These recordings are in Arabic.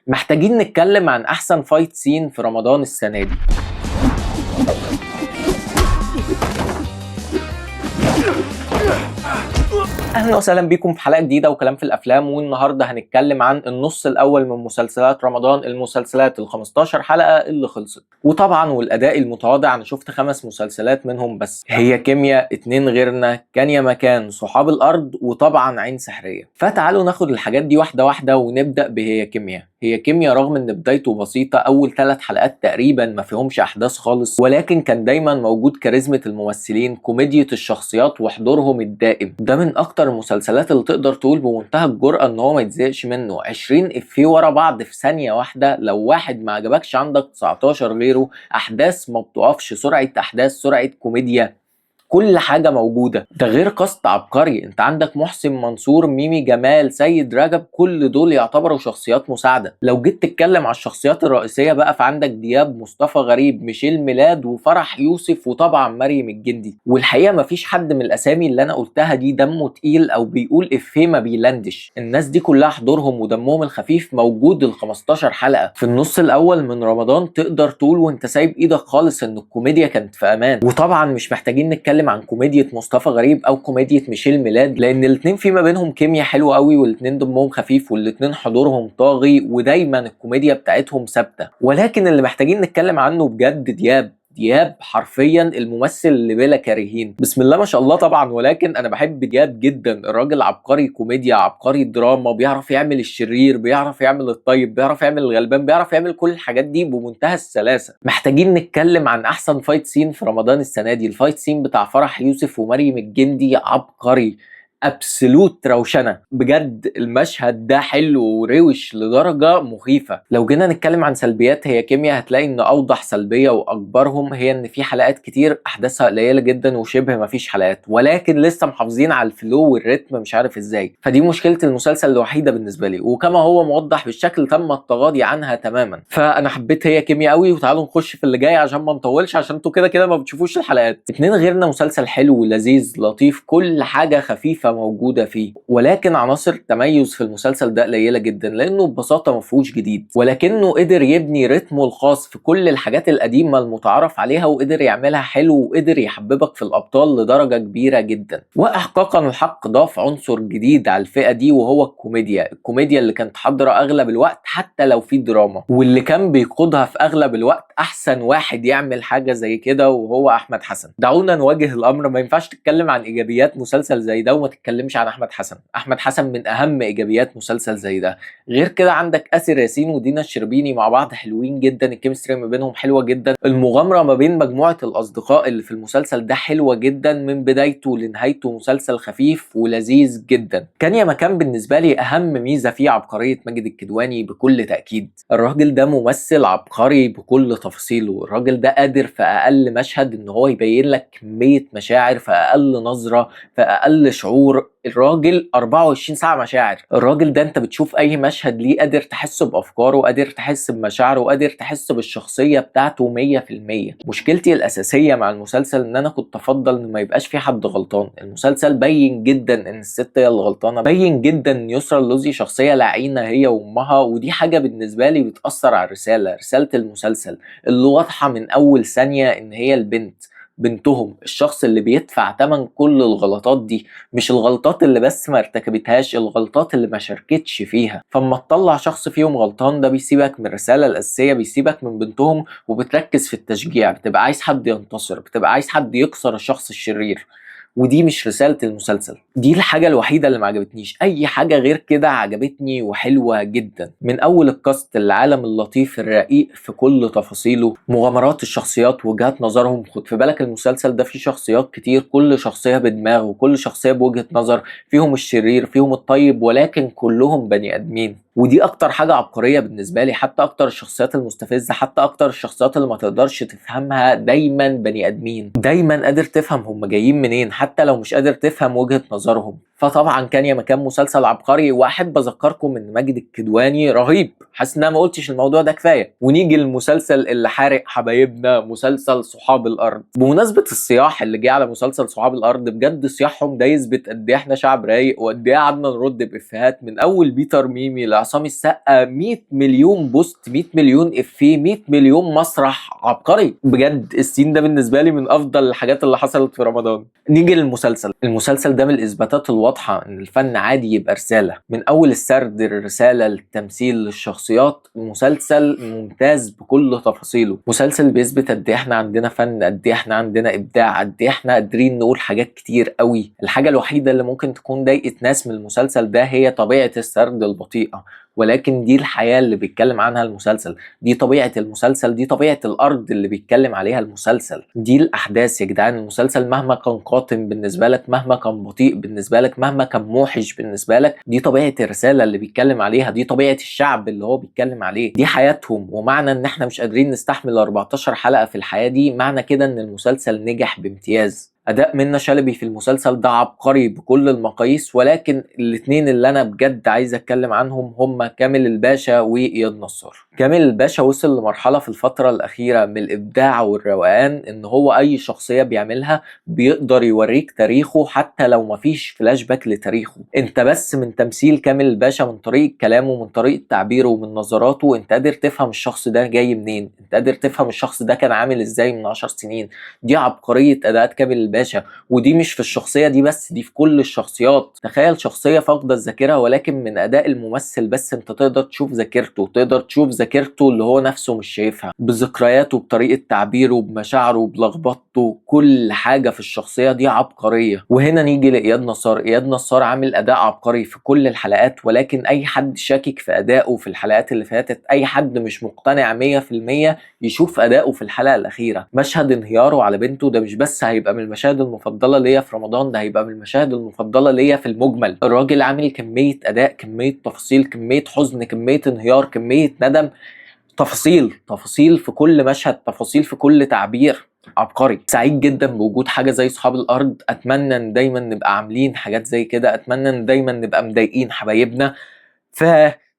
محتاجين نتكلم عن احسن فايت سين في رمضان السنة دي. اهلا وسهلا بيكم في حلقه جديده وكلام في الافلام، والنهارده هنتكلم عن النص الاول من مسلسلات رمضان، المسلسلات ال 15 حلقه اللي خلصت. وطبعا والاداء المتواضع، انا شفت 5 مسلسلات منهم بس، هي كيمياء، 2 غيرنا، كان يا مكان، صحاب الارض، وطبعا عين سحريه. فتعالوا ناخد الحاجات دي واحده واحده ونبدا بهي كيمياء. هي كيمياء رغم ان بدايته بسيطه، اول 3 حلقات تقريبا ما فيهمش احداث خالص، ولكن كان دايما موجود كاريزما الممثلين، كوميديا الشخصيات، وحضورهم الدائم. ده من اكتر المسلسلات اللي تقدر تقول بمنتهى الجرأة ان هو ما يتزهقش منه. 20 افيه ورا بعض في ثانيه واحده، لو واحد ما عجبكش عندك 19 غيره. احداث ما بتقفش، سرعه احداث، سرعه كوميديا، كل حاجة موجودة. ده غير كاست عبقري، انت عندك محسن منصور، ميمي جمال، سيد رجب، كل دول يعتبروا شخصيات مساعدة. لو جيت تتكلم على الشخصيات الرئيسية بقى، فعندك دياب، مصطفى غريب، ميشيل ميلاد، وفرح يوسف، وطبعا مريم الجندي. والحقيقة مفيش حد من الاسامي اللي انا قلتها دي دمه تقيل او بيقول افيه ما بيلندش. الناس دي كلها حضورهم ودمهم الخفيف موجود ال 15 حلقة. في النص الاول من رمضان تقدر تقول وانت سايب ايدك خالص ان الكوميديا كانت في امان. وطبعا مش محتاجين نتكلم عن كوميديا مصطفى غريب او كوميديا ميشيل ميلاد، لان الاثنين في ما بينهم كيمياء حلوه قوي، والاثنين دمهم خفيف، والاثنين حضورهم طاغي، ودايما الكوميديا بتاعتهم ثابته. ولكن اللي محتاجين نتكلم عنه بجد دياب حرفيا الممثل اللي بلا كارهين، بسم الله ما شاء الله طبعا. ولكن انا بحب دياب جدا، الراجل عبقري كوميديا، عبقري دراما، بيعرف يعمل الشرير، بيعرف يعمل الطيب، بيعرف يعمل الغلبان، بيعرف يعمل كل الحاجات دي بمنتهى السلاسه. محتاجين نتكلم عن احسن فايت سين في رمضان السنه دي. الفايت سين بتاع فرح يوسف ومريم الجندي عبقري، ابسولوت روشنه بجد. المشهد ده حلو وروش لدرجه مخيفه. لو جينا نتكلم عن سلبيات هي كيمياء، هتلاقي ان اوضح سلبيه واكبرهم هي ان في حلقات كتير احداثها قليله جدا وشبه ما فيش حلقات، ولكن لسه محافظين على الفلو والريتم مش عارف ازاي. فدي مشكله المسلسل الوحيده بالنسبه لي، وكما هو موضح بالشكل تم التغاضي عنها تماما. فانا حبيت هي كيمياء قوي. وتعالوا نخش في اللي جاي عشان ما نطولش، عشان انتوا كده كده ما بتشوفوش الحلقات. 2 غيرنا مسلسل حلو لذيذ لطيف، كل حاجه خفيفه موجوده فيه، ولكن عناصر التميز في المسلسل ده قليله جدا، لانه ببساطه ما فيهوش جديد، ولكنه قدر يبني رتمه الخاص في كل الحاجات القديمه المتعارف عليها، وقدر يعملها حلو، وقدر يحببك في الابطال لدرجه كبيره جدا. واحقاقا الحق ضاف عنصر جديد على الفئه دي، وهو الكوميديا اللي كانت حاضره اغلب الوقت حتى لو في دراما، واللي كان بيقودها في اغلب الوقت احسن واحد يعمل حاجه زي كده، وهو احمد حسن. دعونا نواجه الامر، ما ينفعش تتكلم عن ايجابيات مسلسل زي ده وما تتكلمش عن احمد حسن من اهم ايجابيات مسلسل زي ده. غير كده عندك آسر ياسين ودينا الشربيني مع بعض حلوين جدا، الكيمستري ما بينهم حلوه جدا، المغامره ما بين مجموعه الاصدقاء اللي في المسلسل ده حلوه جدا من بدايته لنهايته. مسلسل خفيف ولذيذ جدا. كان يا مكان بالنسبه لي اهم ميزه فيه عبقريه ماجد الكدواني بكل تاكيد. الراجل ده ممثل عبقري بكل تفاصيله. الراجل ده قادر في اقل مشهد ان هو يبين لك كميه مشاعر في اقل نظره، في اقل شعور. الراجل 24 ساعة مشاعر. الراجل ده انت بتشوف اي مشهد ليه قادر تحس بافكاره، قادر تحس بمشاعره، قادر تحس بالشخصية بتاعته 100%. مشكلتي الاساسية مع المسلسل ان انا كنت افضل ان ما يبقاش في حد غلطان. المسلسل بين جدا ان الست هي اللي غلطانة، بين جدا ان يسرا اللوزي شخصية لعينة هي وامها، ودي حاجة بالنسبة لي بتأثر على رسالة المسلسل اللي واضحة من اول ثانية ان هي بنتهم، الشخص اللي بيدفع تمن كل الغلطات دي. مش الغلطات اللي بس ما ارتكبتهاش، الغلطات اللي ما شاركتش فيها. فاما تطلع شخص فيهم غلطان، ده بيسيبك من الرسالة الأساسية، بيسيبك من بنتهم، وبتركز في التشجيع، بتبقى عايز حد ينتصر، بتبقى عايز حد يكسر الشخص الشرير. ودي مش رسالة المسلسل. دي الحاجة الوحيدة اللي ما عجبتنيش. اي حاجة غير كده عجبتني وحلوة جدا، من اول الكاست، العالم اللطيف الرقيق في كل تفاصيله، مغامرات الشخصيات، وجهات نظرهم. خد في بالك المسلسل ده فيه شخصيات كتير، كل شخصية بدماغ، وكل شخصية بوجهة نظر، فيهم الشرير فيهم الطيب، ولكن كلهم بني ادمين. ودي اكتر حاجة عبقرية بالنسبة لي. حتى اكتر الشخصيات المستفزة، حتى اكتر الشخصيات اللي ما تقدرش تفهمها، دايما بني ادمين، دايما قادر تفهم هم جايين منين، حتى لو مش قادر تفهم وجهة نظرهم. فطبعا كان يا مكان مسلسل عبقري. واحب اذكركم ان ماجد الكدواني رهيب، حاسس ان انا ما قلتش الموضوع ده كفايه. ونيجي للمسلسل اللي حارق حبايبنا، مسلسل صحاب الارض. بمناسبه الصياح اللي جه على مسلسل صحاب الارض، بجد صياحهم ده يثبت قد ايه احنا شعب رايق، وقد ايه قعدنا نرد بافيهات من اول بيتر ميمي لعصام السقا. 100 مليون بوست، 100 مليون افيه، 100 مليون مسرح عبقري. بجد السين ده بالنسبه لي من افضل الحاجات اللي حصلت في رمضان. نيجي للمسلسل. المسلسل ده من الاثباتات الواضحه ان الفن عادي يبقى رساله، من اول السرد الرساله للتمثيل للشخصيات. مسلسل ممتاز بكل تفاصيله، مسلسل بيثبت قد ايه احنا عندنا فن، قد ايه احنا عندنا ابداع، قد ايه احنا قادرين نقول حاجات كتير قوي. الحاجه الوحيده اللي ممكن تكون ضايقت ناس من المسلسل ده هي طبيعه السرد البطيئه، ولكن دي الحياه اللي بيتكلم عنها المسلسل، دي طبيعه المسلسل، دي طبيعه الارض اللي بيتكلم عليها المسلسل، دي الاحداث يا جدعان. المسلسل مهما كان قاتم بالنسبه لك، مهما كان بطيء بالنسبه لك، مهما كان موحش بالنسبه لك، دي طبيعه الرساله اللي بيتكلم عليها، دي طبيعه الشعب اللي هو بيتكلم عليه، دي حياتهم. ومعنى ان احنا مش قادرين نستحمل 14 حلقه في الحياه دي، معنى كده ان المسلسل نجح بامتياز. اداء منة شلبي في المسلسل ده عبقري بكل المقاييس، ولكن الاثنين اللي انا بجد عايز اتكلم عنهم هم كامل الباشا واياد نصار. كامل الباشا وصل لمرحله في الفتره الاخيره من الابداع والروقان، ان هو اي شخصيه بيعملها بيقدر يوريك تاريخه حتى لو مفيش فلاش باك لتاريخه. انت بس من تمثيل كامل الباشا، من طريقه كلامه، من طريقه تعبيره، ومن نظراته، انت قادر تفهم الشخص ده جاي منين، انت قادر تفهم الشخص ده كان عامل ازاي من 10 سنين. دي عبقريه اداءات كامل الباشا، ودي مش في الشخصيه دي بس، دي في كل الشخصيات. تخيل شخصيه فاقده الذاكره، ولكن من اداء الممثل بس انت تقدر تشوف ذاكرته، تقدر تشوف ذاكرته اللي هو نفسه مش شايفها، بذكرياته، بطريقه تعبيره، بمشاعره، بلخبطته، كل حاجه في الشخصيه دي عبقريه. وهنا نيجي لاياد نصار. اياد نصار عامل اداء عبقري في كل الحلقات، ولكن اي حد شاكك في ادائه في الحلقات اللي فاتت، اي حد مش مقتنع 100% يشوف ادائه في الحلقه الاخيره. مشهد انهياره على بنته ده مش بس هيبقى من المشاهد المفضله ليا في رمضان، ده هيبقى من المشاهد المفضله ليا في المجمل. الراجل عامل كميه اداء، كميه تفاصيل، كميه حزن، كميه انهيار، كميه ندم، تفاصيل في كل مشهد، تفاصيل في كل تعبير. عبقري. سعيد جدا بوجود حاجه زي صحاب الارض. اتمنى ان دايما نبقى عاملين حاجات زي كده، اتمنى ان دايما نبقى مضايقين حبايبنا.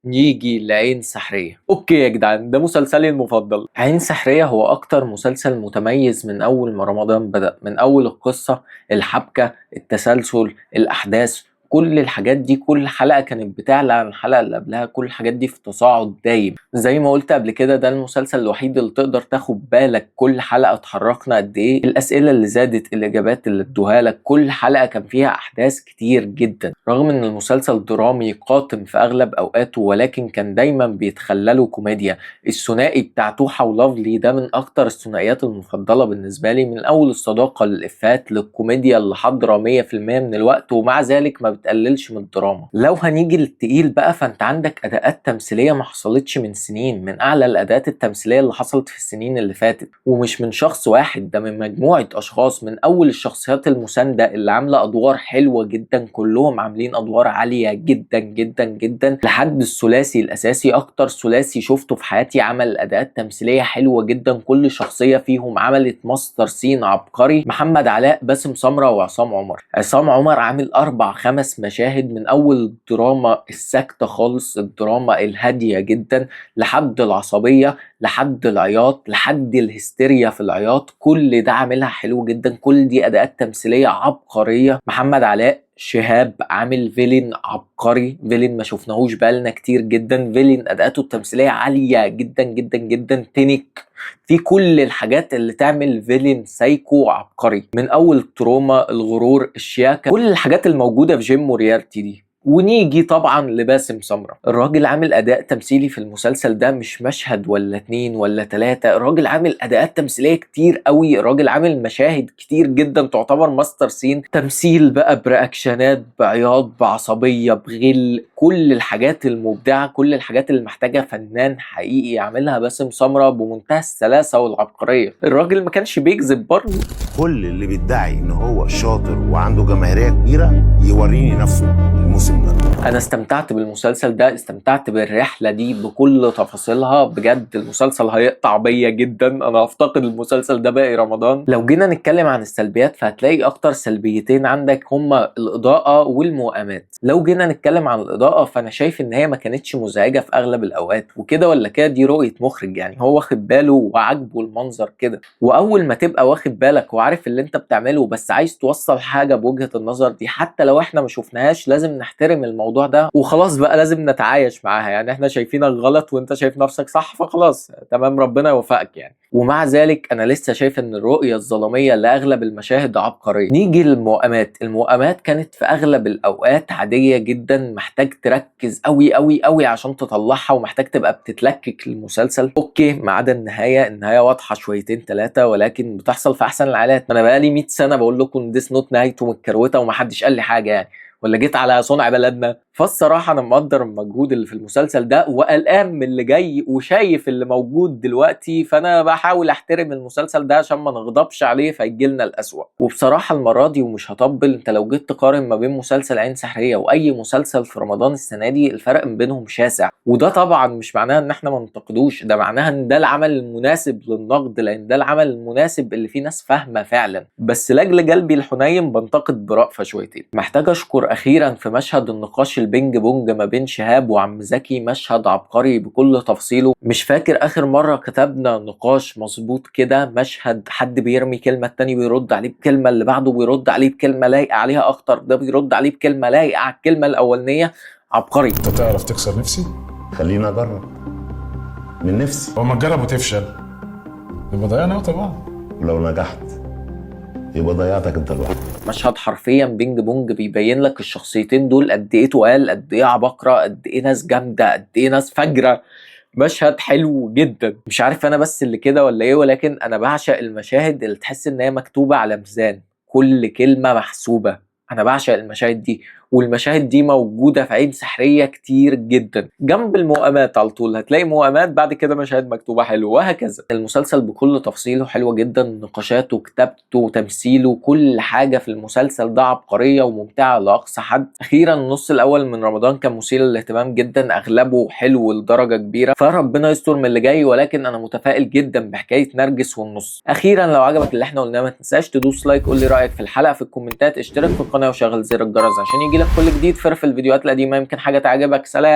نيجي لعين سحرية. اوكي يا جدعان، ده مسلسلي المفضل. عين سحرية هو اكتر مسلسل متميز من اول ما رمضان بدأ، من اول القصة، الحبكة، التسلسل، الاحداث، كل الحاجات دي، كل حلقة كانت بتعلى عن الحلقة اللي قبلها، كل الحاجات دي في تصاعد دايم. زي ما قلت قبل كده، ده المسلسل الوحيد اللي تقدر تاخد بالك كل حلقة اتحركنا قد ايه، الاسئلة اللي زادت، الاجابات اللي ادوها لك، كل حلقة كان فيها احداث كتير جدا. رغم ان المسلسل درامي قاتم في اغلب اوقاته، ولكن كان دايما بيتخلله كوميديا. الثنائي بتاع توحة ولافلي ده من اكتر الثنائيات المفضلة بالنسبة لي، من اول الصداقة للافات للكوميديا اللي حاضرة 100% من الوقت، ومع ذلك ما بتقللش من الدراما. لو هنيجي للتقيل بقى، فانت عندك اداءات تمثيليه ما حصلتش من سنين، من اعلى الاداءات التمثيليه اللي حصلت في السنين اللي فاتت، ومش من شخص واحد، ده من مجموعه اشخاص. من اول الشخصيات المسانده اللي عامله ادوار حلوه جدا، كلهم عاملين ادوار عاليه جدا جدا جدا، لحد الثلاثي الاساسي، اكتر ثلاثي شفته في حياتي عمل اداءات تمثيليه حلوه جدا، كل شخصيه فيهم عملت ماستر سين عبقري. محمد علاء، باسم سمره، وعصام عمر. عصام عمر عامل 4-5 مشاهد، من اول الدراما الساكتة خالص، الدراما الهادية جدا، لحد العصبية، لحد العياط، لحد الهستيريا في العياط، كل ده عاملها حلو جدا، كل دي اداءات تمثيلية عبقرية. محمد علاء شهاب عامل فيلن عبقري، فيلن ما شفناهوش بقالنا كتير جدا، فيلن اداءاته التمثيلية عالية جدا جدا جدا. تنك في كل الحاجات اللي تعمل فيلن سايكو عبقري، من اول التروما، الغرور، الشياكة، كل الحاجات الموجودة في جيم موريارتي دي. ونيجي طبعا لباسم سمرة. الراجل عامل اداء تمثيلي في المسلسل ده مش مشهد ولا 2 ولا 3، الراجل عامل اداءات تمثيليه كتير قوي، الراجل عامل مشاهد كتير جدا تعتبر ماستر سين. تمثيل بقى برياكشنات، بعياط، بعصبيه، بغل، كل الحاجات المبدعه، كل الحاجات اللي محتاجه فنان حقيقي يعملها باسم سمرة بمنتهى السلاسه والعبقريه. الراجل ما كانش بيكذب برضه. كل اللي بيدعي ان هو شاطر وعنده جماهيريه كبيره يوريني نفسه الموسم ده. انا استمتعت بالمسلسل ده، استمتعت بالرحله دي بكل تفاصيلها، بجد المسلسل هيقطع بيا جدا، انا هفتقد المسلسل ده باقي رمضان. لو جينا نتكلم عن السلبيات فهتلاقي اكتر سلبيتين عندك هما الاضاءه والموائمات. لو جينا نتكلم عن الاضاءه فانا شايف ان هي ما كانتش مزعجه في اغلب الاوقات، وكده ولا كده دي رؤيه مخرج، يعني هو واخد باله وعاجبه المنظر كده. واول ما تبقى واخد بالك وعارف اللي انت بتعمله بس عايز توصل حاجه بوجهه النظر دي، حتى لو احنا ما شفناهاش لازم نحترم الموضوع ده وخلاص بقى، لازم نتعايش معاها. يعني احنا شايفينك غلط وانت شايف نفسك صح، فخلاص تمام، ربنا يوفقك يعني. ومع ذلك انا لسه شايف ان الرؤيه الظلاميه لاغلب المشاهد عبقريه. نيجي للموائمات، الموائمات كانت في اغلب الاوقات عاديه جدا، محتاج تركز قوي قوي قوي عشان تطلعها، ومحتاج تبقى بتتلكك للمسلسل. اوكي، ما عدا النهايه واضحه شويتين ثلاثه، ولكن بتحصل في احسن الحالات. ما انا بقالي 100 سنه بقول لكم ان ديس نوت نهايته متكروته ومحدش قال لي حاجه يعني، ولا جيت على صنع بلدنا. فالصراحه انا مقدر المجهود اللي في المسلسل ده وقلقان من اللي جاي وشايف اللي موجود دلوقتي، فانا بحاول احترم المسلسل ده عشان ما نغضبش عليه فيجيلنا الاسوأ. وبصراحه المره دي ومش هطبل، انت لو جيت تقارن ما بين مسلسل عين سحريه واي مسلسل في رمضان السنه دي الفرق ما بينهم شاسع. وده طبعا مش معناها ان احنا ما ننتقدوش، ده معناها ان ده العمل المناسب للنقد، لان ده العمل المناسب اللي فيه ناس فاهمه فعلا. بس لاجل قلبي الحنين بنتقد برأفة شويتين. محتاج اشكر اخيرا في مشهد النقاش البينج بونج ما بين شهاب وعم زكي، مشهد عبقري بكل تفصيله. مش فاكر اخر مره كتبنا نقاش مظبوط كده، مشهد حد بيرمي كلمه التاني بيرد عليه بكلمه، اللي بعده بيرد عليه بكلمه لايقه عليها اكتر، ده بيرد عليه بكلمه لايقه على الكلمه الاولانيه. عبقري. انت تعرف تكسر نفسي؟ خلينا اجرب من نفسي، وما تجرب وتفشل يبقى ضيعنا وقت بعض، ولو نجحت يبقى ضيعتك انت لوحدك. مشهد حرفيا بينج بونج بيبين لك الشخصيتين دول قد ايه تقال، قد ايه عباقرة، قد ايه ناس جامدة، قد ايه ناس فجرة. مشهد حلو جدا، مش عارف انا بس اللي كده ولا ايه، ولكن انا بعشق المشاهد اللي تحس ان هي مكتوبة على ميزان، كل كلمة محسوبة. انا بعشق المشاهد دي، والمشاهد دي موجودة في عين سحرية كتير جدا. جنب الموائمات على طول هتلاقي موائمات، بعد كده مشاهد مكتوبة حلو، وهكذا. المسلسل بكل تفصيله حلوة جدا، نقاشاته وكتابته وتمثيله، كل حاجة في المسلسل ده عبقرية وممتعة لأقصى حد. أخيرا النص الأول من رمضان كان مثير للاهتمام جدا، أغلبه حلو لدرجة كبيرة، فربنا يستر من اللي جاي، ولكن أنا متفائل جدا بحكاية نرجس والنص. أخيرا لو عجبك اللي احنا قلناه ما تنساش تدوس لايك، قول لي رأيك في الحلقة في الكومنتات، اشترك في القناة وشغل زر الجرس عشان يجيلك كل جديد. في الفيديوهات القديمة يمكن حاجة تعجبك. سلام.